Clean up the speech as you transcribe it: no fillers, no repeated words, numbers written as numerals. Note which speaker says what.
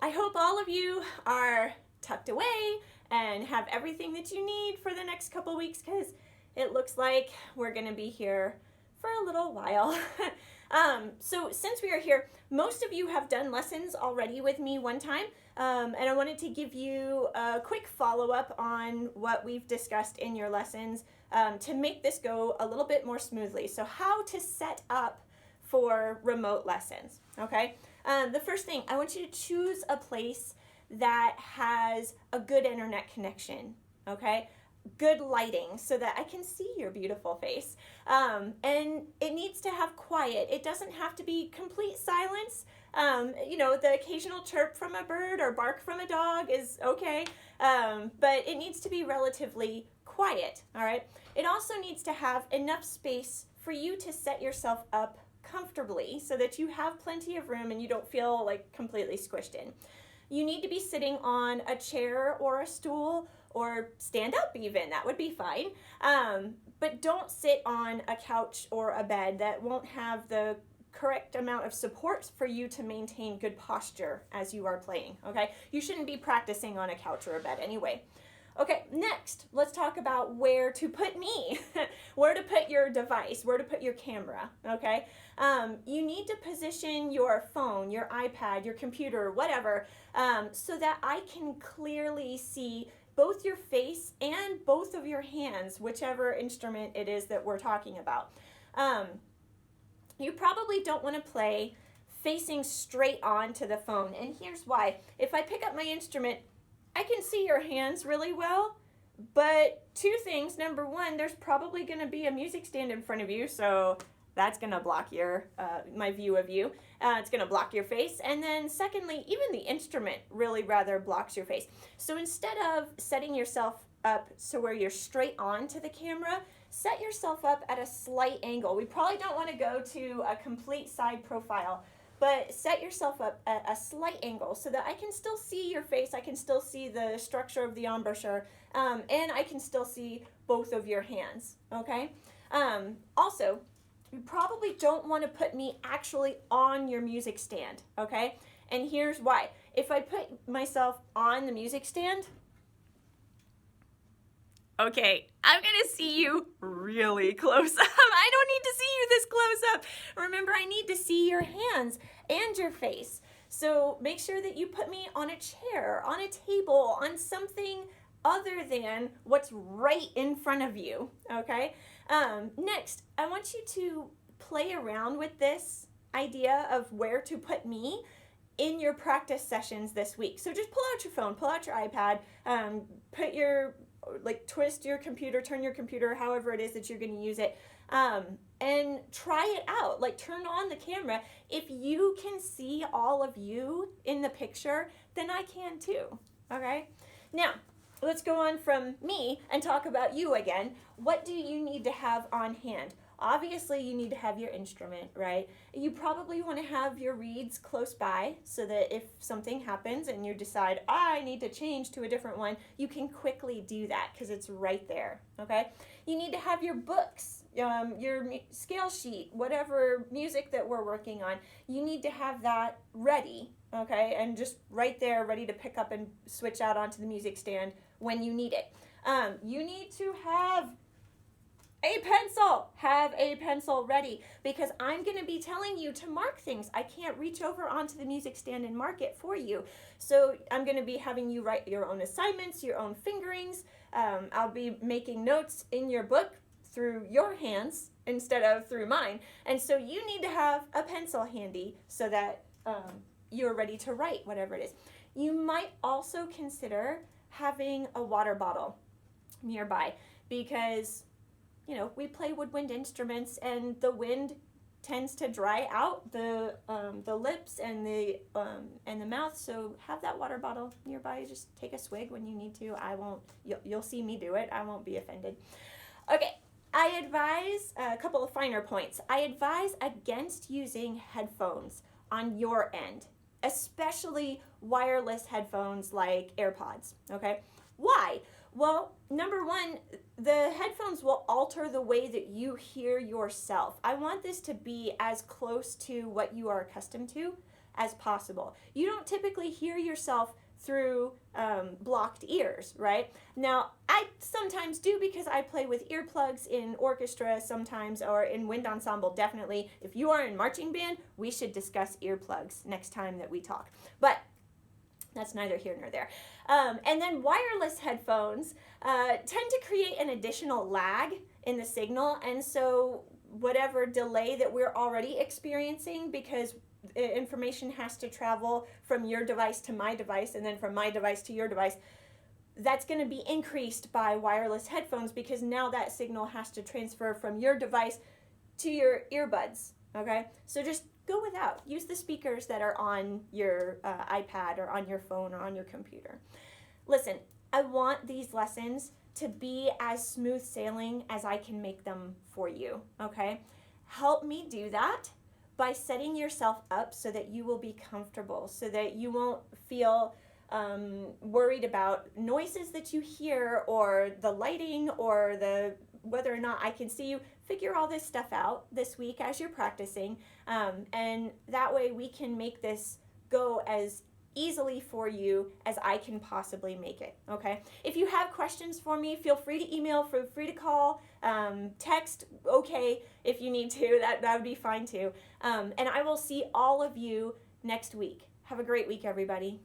Speaker 1: I hope all of you are tucked away and have everything that you need for the next couple weeks, because it looks like we're going to be here for a little while. So since we are here, most of you have done lessons already with me one time, and I wanted to give you a quick follow-up on what we've discussed in your lessons to make this go a little bit more smoothly. So how to set up for remote lessons, okay? The first thing, I want you to choose a place that has a good internet connection, okay? Good lighting so that I can see your beautiful face. And it needs to have quiet. It doesn't have to be complete silence. The occasional chirp from a bird or bark from a dog is okay, but it needs to be relatively quiet, all right? It also needs to have enough space for you to set yourself up comfortably so that you have plenty of room and you don't feel like completely squished in. You need to be sitting on a chair or a stool, or stand up even, that would be fine. But don't sit on a couch or a bed. That won't have the correct amount of support for you to maintain good posture as you are playing, okay? You shouldn't be practicing on a couch or a bed anyway. Okay, next, let's talk about where to put me, where to put your device, where to put your camera, okay? You need to position your phone, your iPad, your computer, whatever, so that I can clearly see both your face and both of your hands, whichever instrument it is that we're talking about. You probably don't want to play facing straight on to the phone, and here's why. If I pick up my instrument, I can see your hands really well, but two things. Number one, there's probably going to be a music stand in front of you, so that's going to block my view of you. It's going to block your face. And then secondly, even the instrument really rather blocks your face. So instead of setting yourself up so where you're straight on to the camera, set yourself up at a slight angle. We probably don't want to go to a complete side profile, but set yourself up at a slight angle so that I can still see your face, I can still see the structure of the embouchure, and I can still see both of your hands, okay? Also, you probably don't want to put me actually on your music stand, okay? And here's why. If I put myself on the music stand, okay, I'm gonna see you really close up. I don't need to see you this close up. Remember, I need to see your hands and your face. So make sure that you put me on a chair, on a table, on something other than what's right in front of you, okay? Next, I want you to play around with this idea of where to put me in your practice sessions this week. So just pull out your phone, pull out your iPad, twist your computer, turn your computer, however it is that you're going to use it, and try it out. Like, turn on the camera. If you can see all of you in the picture, then I can too, okay? Now, let's go on from me and talk about you again. What do you need to have on hand? Obviously, you need to have your instrument, right? You probably want to have your reeds close by so that if something happens and you decide, I need to change to a different one, you can quickly do that because it's right there, okay? You need to have your books, your scale sheet, whatever music that we're working on. You need to have that ready, okay? And just right there, ready to pick up and switch out onto the music stand when you need it. You need to have a pencil. Have a pencil ready, because I'm going to be telling you to mark things. I can't reach over onto the music stand and mark it for you. So I'm going to be having you write your own assignments, your own fingerings. I'll be making notes in your book through your hands instead of through mine. And so you need to have a pencil handy so that you're ready to write whatever it is. You might also consider having a water bottle nearby, because we play woodwind instruments and the wind tends to dry out the lips and the mouth. So have that water bottle nearby. Just take a swig when you need to. You'll see me do it. I won't be offended. Okay, I advise a couple of finer points. I advise against using headphones on your end, especially wireless headphones like AirPods, okay? Why? Well, number one, the headphones will alter the way that you hear yourself. I want this to be as close to what you are accustomed to as possible. You don't typically hear yourself through blocked ears, right? Now, I sometimes do because I play with earplugs in orchestra sometimes, or in wind ensemble, definitely. If you are in marching band, we should discuss earplugs next time that we talk. But that's neither here nor there. And then wireless headphones tend to create an additional lag in the signal, and so whatever delay that we're already experiencing, because information has to travel from your device to my device and then from my device to your device, that's going to be increased by wireless headphones, because now that signal has to transfer from your device to your earbuds. Okay, so just go without. Use the speakers that are on your iPad or on your phone or on your computer. Listen, I want these lessons to be as smooth sailing as I can make them for you. Okay, help me do that by setting yourself up so that you will be comfortable, so that you won't feel worried about noises that you hear, or the lighting, or the whether or not I can see you. Figure all this stuff out this week as you're practicing, and that way we can make this go as easily for you as I can possibly make it, okay? If you have questions for me, feel free to email, feel free to call, text, okay, if you need to, that would be fine too. And I will see all of you next week. Have a great week, everybody.